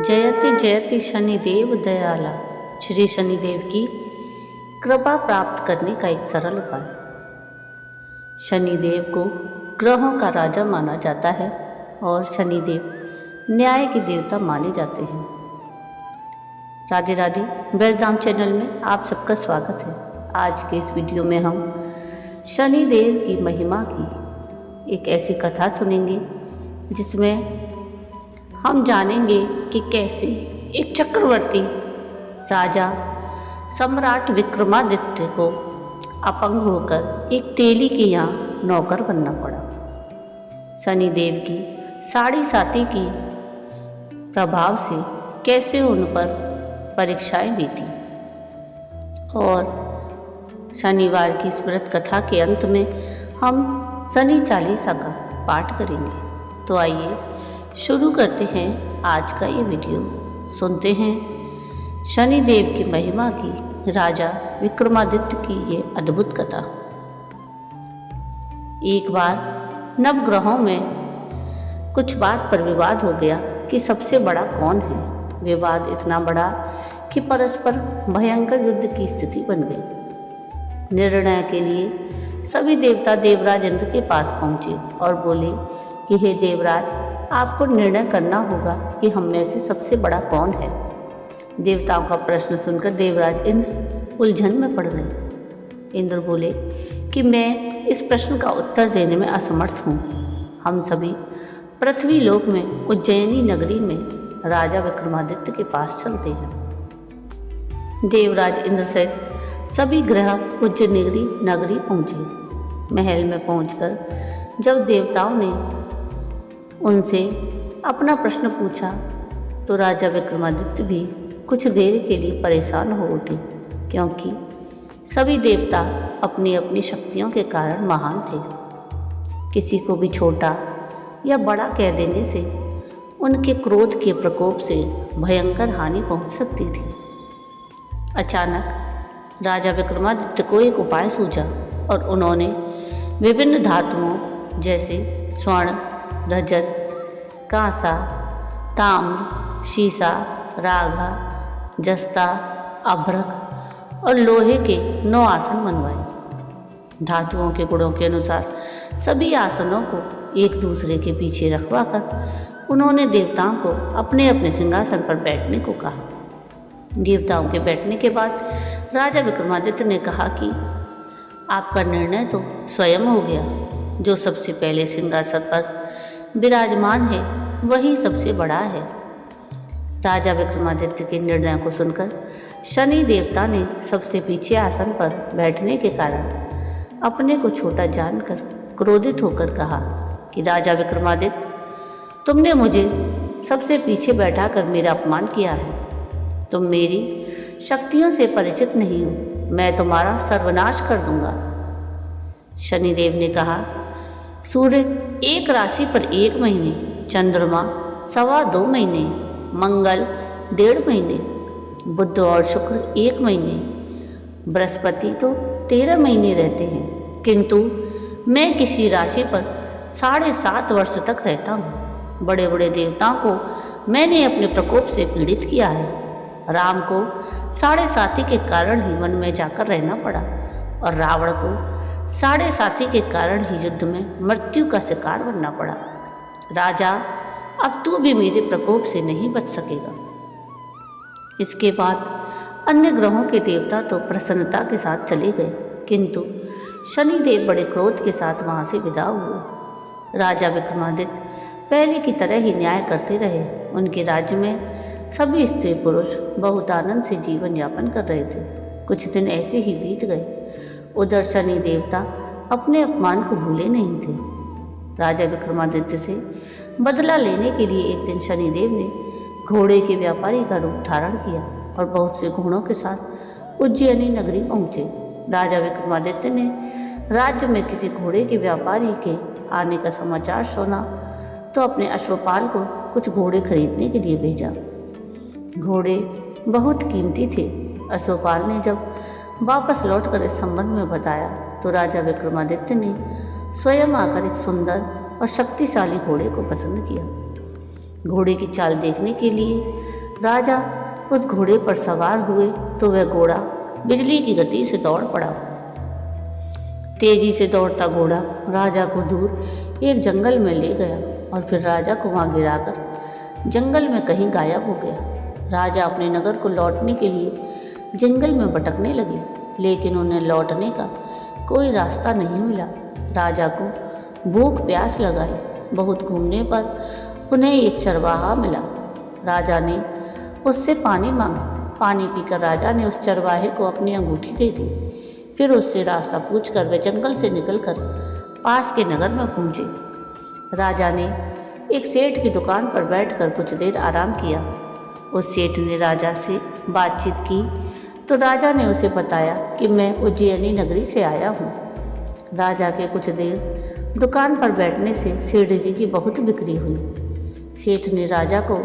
जयति जयति शनिदेव दयाला। श्री शनिदेव की कृपा प्राप्त करने का एक सरल उपाय। शनिदेव को ग्रहों का राजा माना जाता है और शनिदेव न्याय के देवता माने जाते हैं। राधे राधे, वेलधाम चैनल में आप सबका स्वागत है। आज के इस वीडियो में हम शनिदेव की महिमा की एक ऐसी कथा सुनेंगे जिसमें हम जानेंगे कि कैसे एक चक्रवर्ती राजा सम्राट विक्रमादित्य को अपंग होकर एक तेली के यहाँ नौकर बनना पड़ा। शनिदेव की साढ़े साती की प्रभाव से कैसे उन पर परीक्षाएं बीती और शनिवार की स्मृत कथा के अंत में हम शनि चालीसा का पाठ करेंगे। तो आइए शुरू करते हैं आज का ये वीडियो। सुनते हैं शनिदेव की महिमा की राजा विक्रमादित्य की ये अद्भुत कथा। एक बार नवग्रहों में कुछ बात पर विवाद हो गया कि सबसे बड़ा कौन है। विवाद इतना बड़ा कि परस्पर भयंकर युद्ध की स्थिति बन गई। निर्णय के लिए सभी देवता देवराज इंद्र के पास पहुंचे और बोले कि हे देवराज, आपको निर्णय करना होगा कि हम में से सबसे बड़ा कौन है। देवताओं का प्रश्न सुनकर देवराज इंद्र उलझन में पड़ गए। इंद्र बोले कि मैं इस प्रश्न का उत्तर देने में असमर्थ हूँ। हम सभी पृथ्वी लोक में उज्जैनी नगरी में राजा विक्रमादित्य के पास चलते हैं। देवराज इंद्र से सभी ग्रह उज्जैनी नगरी पहुँचे। महल में पहुंचकर जब देवताओं ने उनसे अपना प्रश्न पूछा तो राजा विक्रमादित्य भी कुछ देर के लिए परेशान हो उठे, क्योंकि सभी देवता अपनी अपनी शक्तियों के कारण महान थे। किसी को भी छोटा या बड़ा कह देने से उनके क्रोध के प्रकोप से भयंकर हानि पहुंच सकती थी। अचानक राजा विक्रमादित्य को एक उपाय सूझा और उन्होंने विभिन्न धातुओं जैसे स्वर्ण, रजत, कांसा, ताम्र, शीशा, राघा, जस्ता, अभ्रक और लोहे के 9 आसन बनवाए। धातुओं के गुणों के अनुसार सभी आसनों को एक दूसरे के पीछे रखवाकर उन्होंने देवताओं को अपने अपने सिंहासन पर बैठने को कहा। देवताओं के बैठने के बाद राजा विक्रमादित्य ने कहा कि आपका निर्णय तो स्वयं हो गया। जो सबसे पहले सिंहासन पर विराजमान है वही सबसे बड़ा है। राजा विक्रमादित्य के निर्णय को सुनकर शनि देवता ने सबसे पीछे आसन पर बैठने के कारण अपने को छोटा जानकर क्रोधित होकर कहा कि राजा विक्रमादित्य, तुमने मुझे सबसे पीछे बैठाकर मेरा अपमान किया है। तुम मेरी शक्तियों से परिचित नहीं हो। मैं तुम्हारा सर्वनाश कर दूंगा। शनिदेव ने कहा, सूर्य एक राशि पर 1 महीने, चंद्रमा 2.25 महीने, मंगल 1.5 महीने, बुध और शुक्र 1 महीने, बृहस्पति तो 13 महीने रहते हैं, किंतु मैं किसी राशि पर 7.5 वर्ष तक रहता हूँ। बड़े बड़े देवताओं को मैंने अपने प्रकोप से पीड़ित किया है। राम को 7.5 के कारण ही वन में जाकर रहना पड़ा और रावण को 7.5 के कारण ही युद्ध में मृत्यु का शिकार बनना पड़ा। राजा, अब तू भी मेरे प्रकोप से नहीं बच सकेगा। इसके बाद अन्य ग्रहों के देवता तो प्रसन्नता के साथ चले गए, किंतु शनिदेव बड़े क्रोध के साथ वहाँ से विदा हुए। राजा विक्रमादित्य पहले की तरह ही न्याय करते रहे। उनके राज्य में सभी स्त्री पुरुष बहुत आनंद से जीवन यापन कर रहे थे। कुछ दिन ऐसे ही बीत गए। उधर शनि देवता अपने अपमान को भूले नहीं थे। राजा विक्रमादित्य से बदला लेने के लिए एक दिन शनिदेव ने घोड़े के व्यापारी का रूप धारण किया और बहुत से घोड़ों के साथ उज्जैनी नगरी पहुँचे। राजा विक्रमादित्य ने राज्य में किसी घोड़े के व्यापारी के आने का समाचार सुना तो अपने अश्वपाल को कुछ घोड़े खरीदने के लिए भेजा। घोड़े बहुत कीमती थे। अश्वपाल ने जब वापस लौटकर इस संबंध में बताया तो राजा विक्रमादित्य ने स्वयं आकर एक सुंदर और शक्तिशाली घोड़े को पसंद किया। घोड़े की चाल देखने के लिए राजा उस घोड़े पर सवार हुए तो वह घोड़ा बिजली की गति से दौड़ पड़ा। तेजी से दौड़ता घोड़ा राजा को दूर एक जंगल में ले गया और फिर राजा को वहां गिराकर जंगल में कहीं गायब हो गया। राजा अपने नगर को लौटने के लिए जंगल में भटकने लगे, लेकिन उन्हें लौटने का कोई रास्ता नहीं मिला। राजा को भूख प्यास लगाई। बहुत घूमने पर उन्हें एक चरवाहा मिला। राजा ने उससे पानी मांगा। पानी पीकर राजा ने उस चरवाहे को अपनी अंगूठी दे दी। फिर उससे रास्ता पूछकर वे जंगल से निकलकर पास के नगर में पहुंचे। राजा ने एक सेठ की दुकान पर बैठकर कुछ देर आराम किया। उस सेठ ने राजा से बातचीत की तो राजा ने उसे बताया कि मैं उज्जैनी नगरी से आया हूँ। राजा के कुछ देर दुकान पर बैठने से सेठ जी की बहुत बिक्री हुई। सेठ ने राजा को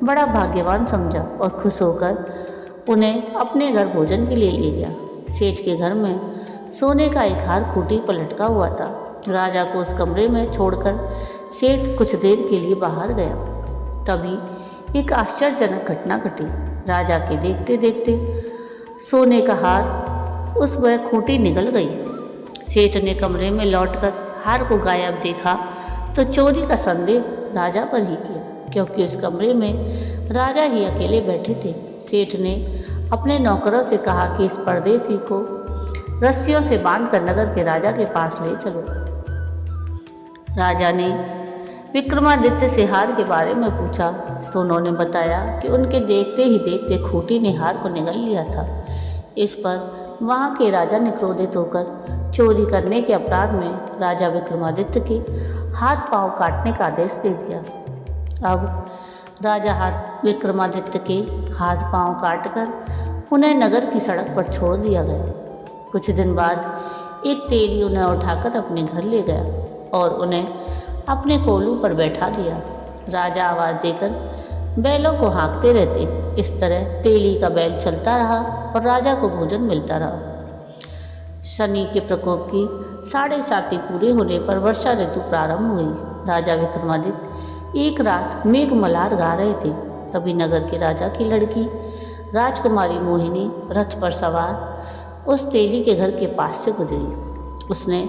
बड़ा भाग्यवान समझा और खुश होकर उन्हें अपने घर भोजन के लिए ले गया। सेठ के घर में सोने का एक हार खूंटी पर लटका हुआ था। राजा को उस कमरे में छोड़कर सेठ कुछ देर के लिए बाहर गया। तभी एक आश्चर्यजनक घटना घटी। राजा के देखते देखते सोने का हार उस वह खूंटी निकल गई। सेठ ने कमरे में लौटकर हार को गायब देखा तो चोरी का संदेह राजा पर ही किया, क्योंकि उस कमरे में राजा ही अकेले बैठे थे। सेठ ने अपने नौकरों से कहा कि इस परदेसी को रस्सियों से बांधकर नगर के राजा के पास ले चलो। राजा ने विक्रमादित्य से हार के बारे में पूछा तो उन्होंने बताया कि उनके देखते ही देखते खूंटी ने हार को निगल लिया था। इस पर वहाँ के राजा ने क्रोधित होकर चोरी करने के अपराध में राजा विक्रमादित्य के हाथ पांव काटने का आदेश दे दिया। अब राजा विक्रमादित्य के हाथ पांव काटकर उन्हें नगर की सड़क पर छोड़ दिया गया। कुछ दिन बाद एक तेली उन्हें उठाकर अपने घर ले गया और उन्हें अपने कोलू पर बैठा दिया। राजा आवाज़ देकर बैलों को हाँकते रहते। इस तरह तेली का बैल चलता रहा और राजा को भोजन मिलता रहा। शनि के प्रकोप की 7.5 पूरे होने पर वर्षा ऋतु प्रारंभ हुई। राजा विक्रमादित्य एक रात मेघ मल्हार गा रहे थे। तभी नगर के राजा की लड़की राजकुमारी मोहिनी रथ पर सवार उस तेली के घर के पास से गुजरी। उसने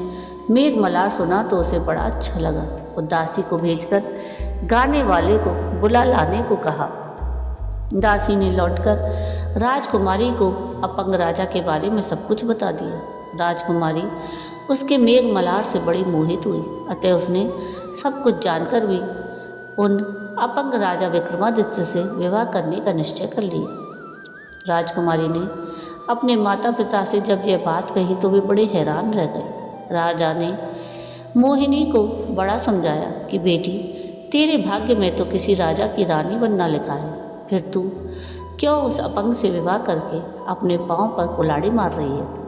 मेघ मल्हार सुना तो उसे बड़ा अच्छा लगा। वो दासी को भेजकर गाने वाले को बुला लाने को कहा। दासी ने लौटकर राजकुमारी को अपंग राजा के बारे में सब कुछ बता दिया। राजकुमारी उसके मेघ मल्हार से बड़ी मोहित हुई, अतः उसने सब कुछ जानकर भी उन अपंग राजा विक्रमादित्य से विवाह करने का निश्चय कर लिया। राजकुमारी ने अपने माता पिता से जब यह बात कही तो वे बड़े हैरान रह गए। राजा ने मोहिनी को बड़ा समझाया कि बेटी, तेरे भाग्य में तो किसी राजा की रानी बनना लिखा है, फिर तू क्यों उस अपंग से विवाह करके अपने पांव पर कुल्हाड़ी मार रही है।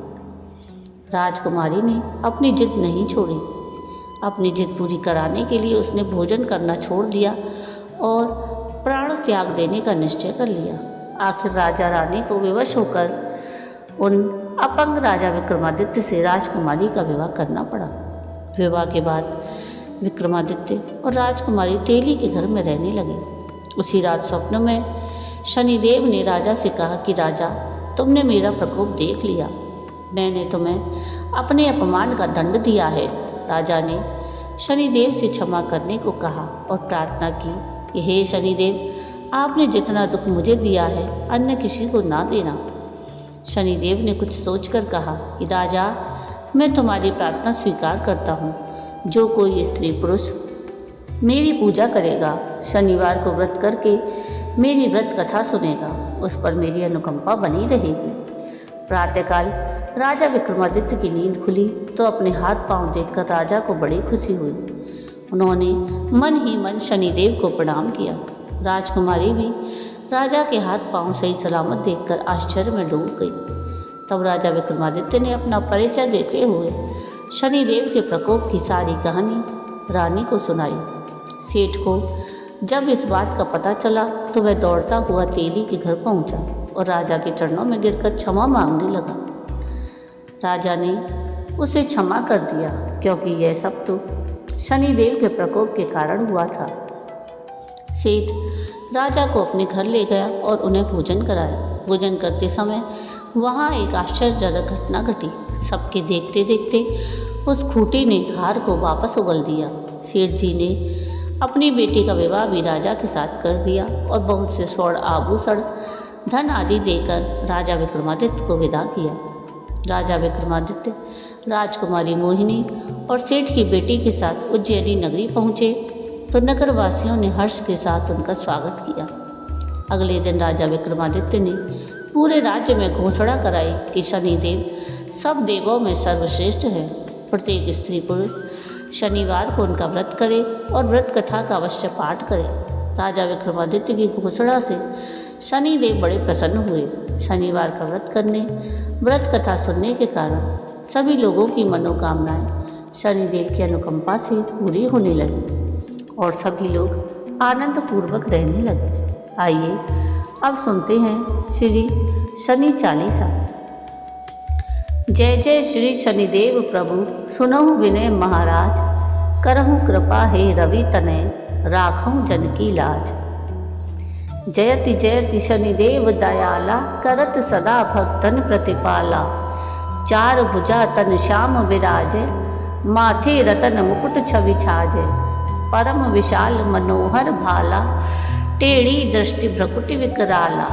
राजकुमारी ने अपनी जिद नहीं छोड़ी। अपनी जिद पूरी कराने के लिए उसने भोजन करना छोड़ दिया और प्राण त्याग देने का निश्चय कर लिया। आखिर राजा रानी को विवश होकर उन अपंग राजा विक्रमादित्य से राजकुमारी का विवाह करना पड़ा। विवाह के बाद विक्रमादित्य और राजकुमारी तेली के घर में रहने लगे। उसी रात स्वप्न में शनिदेव ने राजा से कहा कि राजा, तुमने मेरा प्रकोप देख लिया। मैंने तुम्हें अपने अपमान का दंड दिया है। राजा ने शनिदेव से क्षमा करने को कहा और प्रार्थना की कि हे शनिदेव, आपने जितना दुख मुझे दिया है अन्य किसी को ना देना। शनिदेव ने कुछ सोचकर कहा कि राजा, मैं तुम्हारी प्रार्थना स्वीकार करता हूँ। जो कोई स्त्री पुरुष मेरी पूजा करेगा, शनिवार को व्रत करके मेरी व्रत कथा सुनेगा, उस पर मेरी अनुकंपा बनी रहेगी। प्रातःकाल राजा विक्रमादित्य की नींद खुली तो अपने हाथ पांव देखकर राजा को बड़ी खुशी हुई। उन्होंने मन ही मन शनिदेव को प्रणाम किया। राजकुमारी भी राजा के हाथ पांव सही सलामत देखकर आश्चर्य में डूब गई। तब राजा विक्रमादित्य ने अपना परिचय देते हुए शनिदेव के प्रकोप की सारी कहानी रानी को सुनाई। सेठ को जब इस बात का पता चला तो वह दौड़ता हुआ तेली के घर पहुंचा और राजा के चरणों में गिरकर क्षमा मांगने लगा। राजा ने उसे क्षमा कर दिया, क्योंकि यह सब तो शनिदेव के प्रकोप के कारण हुआ था। सेठ राजा को अपने घर ले गया और उन्हें भोजन कराया। भोजन करते समय वहाँ एक आश्चर्यजनक घटना घटी। सबके देखते देखते उस खूंटी ने हार को वापस उगल दिया। सेठ जी ने अपनी बेटी का विवाह भी राजा के साथ कर दिया और बहुत से स्वर्ण आभूषण धन आदि देकर राजा विक्रमादित्य को विदा किया। राजा विक्रमादित्य राजकुमारी मोहिनी और सेठ की बेटी के साथ उज्जैनी नगरी पहुँचे तो नगरवासियों ने हर्ष के साथ उनका स्वागत किया। अगले दिन राजा विक्रमादित्य ने पूरे राज्य में घोषणा कराई कि शनिदेव सब देवों में सर्वश्रेष्ठ है। प्रत्येक स्त्री पुरुष शनिवार को उनका व्रत करे और व्रत कथा का अवश्य पाठ करे। राजा विक्रमादित्य की घोषणा से शनिदेव बड़े प्रसन्न हुए। शनिवार का व्रत करने, व्रत कथा सुनने के कारण सभी लोगों की मनोकामनाएं शनिदेव की अनुकंपा से पूरी होने लगी और सभी लोग आनंद पूर्वक रहने लगे। आइए अब सुनते हैं श्री शनि चालीसा। जय जय श्री शनिदेव प्रभु, सुनहु विनय महाराज, करहु कृपा हे रवि तनय, राखहु जन की लाज। जयति जयति शनिदेव दयाला, करत सदा भक्तन प्रतिपाला। चार भुजा तन श्याम विराजय, माथे रतन मुकुट छवि छाजय। परम विशाल मनोहर भाला, टेढ़ी दृष्टि भ्रकुटि विकराला।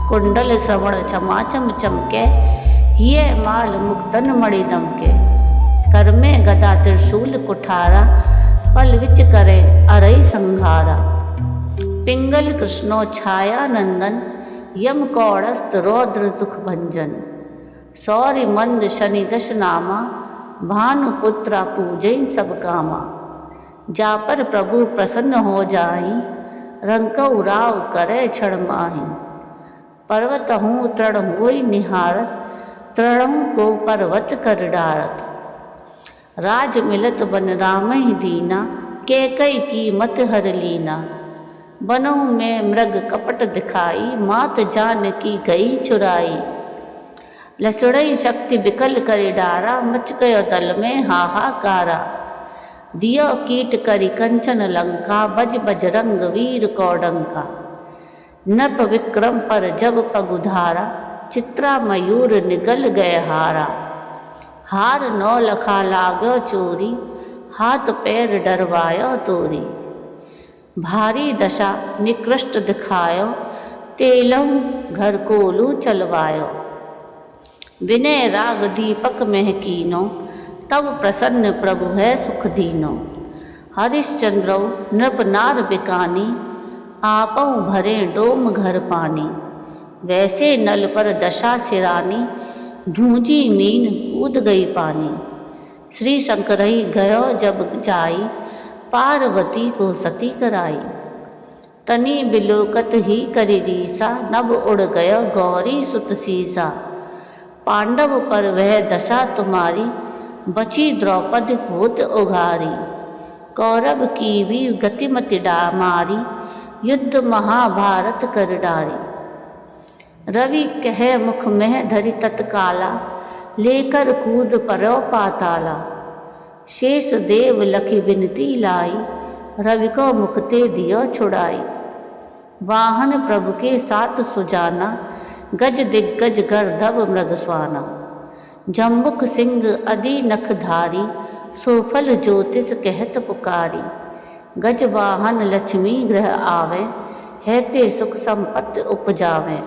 कुंडल श्रवण चमाचम चमके, हिय माल मुक्तन मणि दमके। कर में गदा त्रिशूल कुठारा, पल विच करे अरई संघारा। पिंगल कृष्णो छाया नंदन, यम कौड़स्त रौद्र दुख भंजन। सौरि मंद शनि दश नामा, भानुपुत्रा पूजई सब कामा। जा पर प्रभु प्रसन्न हो जाहि, रंकऊ राव करे क्षण माहि। पर्वत हूँ तृण होई निहारत, तृणों को पर्वत कर डारत। राज मिलत बन राम ही दीना, कैकई की मत हर लीना। बनों में मृग कपट दिखाई, मात जान की गई चुराई। लसड़ई शक्ति विकल कर डारा, मच गयो दल में हाहाकारा। दियो कीट करी कंचन लंका, बज बजरंग वीर कौडंका। नप विक्रम पर जब पगुधारा, चित्रा मयूर निगल गए हारा। हार नौ लखा लागो चोरी, हाथ पैर डरवायो तोरी। भारी दशा निकृष्ट दिखायो, तेलहु घर कोलू चलवायो। विनय राग दीपक महकीनो, तब प्रसन्न प्रभु है सुख दीनो। हरिश्चंद्रो नृप नार बिकानी, आपऊ भरे डोम घर पानी। वैसे नल पर दशा सिरानी, झूंझी मीन कूद गई पानी। श्री शंकरई गयो जब जाई, पार्वती को सती कराई। तनी बिलोकत ही करी रीसा, नभ उड़ गयो गौरी सुत सीसा। पांडव पर वह दशा तुम्हारी, बची द्रौपदी होत उघारी। कौरव की भी गतिमति मारी, युद्ध महाभारत कर डारी। रवि कह मुख में धरि तत्काला, लेकर कूद परो पाताला। शेष देव लखी बिनती लाई, रवि को मुक्ते दियो छुड़ाई। वाहन प्रभु के साथ सुजाना, गज दिग्गज गर्दभ मृगस्वाना। जम्बुक सिंह अदि नखधारी, सोफल ज्योतिष कहत पुकारी। गज वाहन लक्ष्मी ग्रह आवे, हैते सुख संपत्ति उपजावे।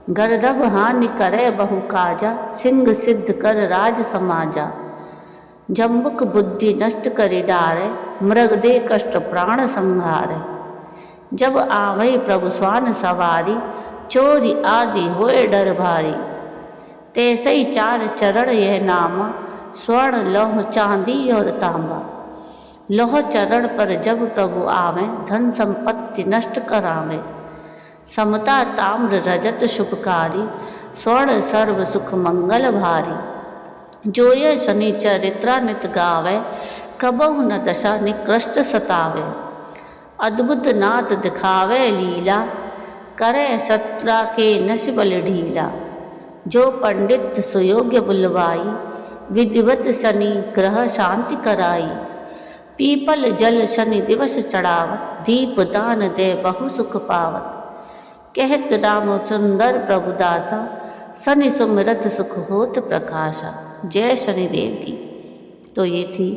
गर्दभ हानि करे बहु काजा, सिंह सिद्ध कर राज समाजा। जम्बुक बुद्धि नष्ट करि डारे, मृग दे कष्ट प्राण संहारे। जब आवै प्रभु स्वान सवारी, चोरी आदि होए डर भारी। तैसे ही चार चरण यह नामा, स्वर्ण लौह चांदी और तांबा। लौह चरण पर जब प्रभु आवे, धन संपत्ति नष्ट करावे। समता ताम्र रजत शुभकारी, स्वर्ण सर्व सुख मंगल भारी। जो ये शनि चरित्रा नित गावे, कबहु न दशा निकृष्ट सतावे। अद्भुत नाथ दिखावे लीला, करे सत्रा के नश बल ढीला। जो पंडित सुयोग्य बुलवाई, विधिवत शनि ग्रह शांति कराई। पीपल जल शनि दिवस चढ़ावत, दीप दान दे बहु सुख पावत। कहत राम सुंदर प्रभु दासा, शनि सुमिरत सुख होत प्रकाशा। जय शनिदेव की। तो ये थी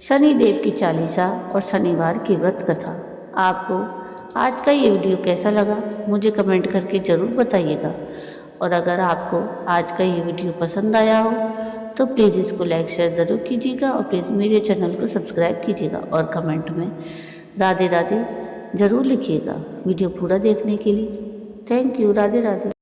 शनिदेव की चालीसा और शनिवार की व्रत कथा। आपको आज का ये वीडियो कैसा लगा मुझे कमेंट करके ज़रूर बताइएगा। और अगर आपको आज का ये वीडियो पसंद आया हो तो प्लीज़ इसको लाइक शेयर ज़रूर कीजिएगा और प्लीज़ मेरे चैनल को सब्सक्राइब कीजिएगा और कमेंट में राधे राधे ज़रूर लिखिएगा। वीडियो पूरा देखने के लिए थैंक यू। राधे राधे।